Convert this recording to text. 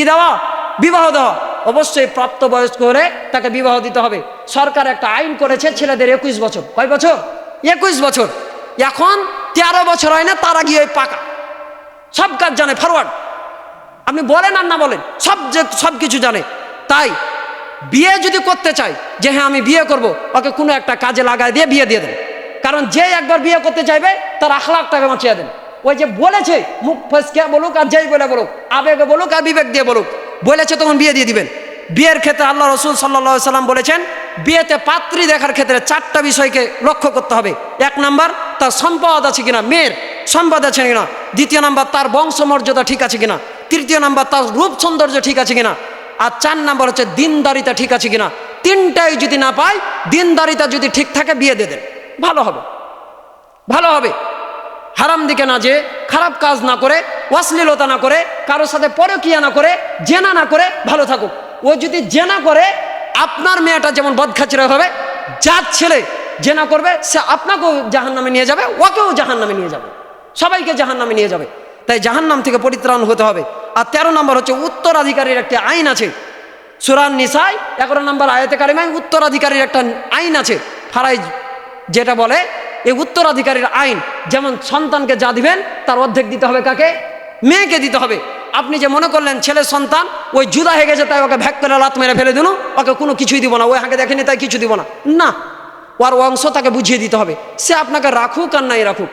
কি দেওয়া? বিবাহ দেওয়া। অবশ্যই প্রাপ্তবয়স্ক হলে তাকে বিবাহ দিতে হবে। সরকার একটা আইন করেছে ছেলেদের 21 বছর। কয় বছর? 21 বছর। এখন 13 বছর হয় না, তারা গিয়ে পাকা সব কাজ জানে, ফরওয়ার্ড। আপনি বলেন আর না বলেন, সব কিছু জানে। তাই বিয়ে যদি করতে চাই, যে হ্যাঁ আমি বিয়ে করব, ওকে কোনো একটা কাজে লাগাই দিয়ে বিয়ে দিয়ে দেন। কারণ যে একবার বিয়ে করতে চাইবে তার আখলাকটাকে বাঁচিয়ে দেন। ওই যে বলেছে, মুখ ফসকে বলুক আর যেই বলে বলুক, আবেগে বলুক আর বিবেক দিয়ে বলুক, বলেছে তখন বিয়ে দিয়ে দিবেন। বিয়ের ক্ষেত্রে আল্লাহ রসুল সাল্লাল্লাহু সাল্লাম বলেছেন, বিয়েতে পাত্রী দেখার ক্ষেত্রে 4টা বিষয়কে লক্ষ্য করতে হবে। 1 নাম্বার, তার সম্পদ আছে কিনা, মেয়ের সম্পদ আছে কিনা। 2 নাম্বার, তার বংশমর্যাদা ঠিক আছে কিনা। 3 নাম্বার, তার রূপ সৌন্দর্য ঠিক আছে কিনা। আর 4 নাম্বার হচ্ছে দিনদারিতা ঠিক আছে কিনা। 3টাই যদি না পায়, দিনদারিতা যদি ঠিক থাকে, বিয়ে দিয়ে দেন, ভালো হবে, ভালো হবে। হারাম দিকে না যে, খারাপ কাজ না করে, অশ্লীলতা না করে, কারোর সাথে পরকীয়া না করে, জেনা না করে ভালো থাকুক। ও যদি জেনা করে, আপনার মেয়েটা যেমন বদখাচিরা হবে, যার ছেলে জেনা করবে সে আপনাকেও জাহান্নামে নিয়ে যাবে, ওকেও জাহান্নামে নিয়ে যাবে, সবাইকে জাহান্নামে নিয়ে যাবে। তাই জাহান্নাম থেকে পরিত্রাণ হতে হবে। আর 13 নম্বর হচ্ছে উত্তরাধিকারীর একটা আইন আছে। সূরা নিসায় 11 নম্বর আয়াতে কারিমায় উত্তরাধিকারীর একটা আইন আছে, ফারাইজ যেটা বলে। এই উত্তরাধিকারীর আইন, যেমন সন্তানকে যা দিবেন তার অর্ধেক দিতে হবে কাকে? মেয়েকে দিতে হবে। আপনি যে মনে করলেন ছেলের সন্তান ওই জুদা হয়ে গেছে তাই ওকে ভ্যাক করে লাত মেরে ফেলে দিল, ওকে কোনো কিছুই দিব না, ওই হাঁকে দেখেনি তাই কিছু দিব না, না, ওর অংশ তাকে বুঝিয়ে দিতে হবে। সে আপনাকে রাখুক আর নাই রাখুক।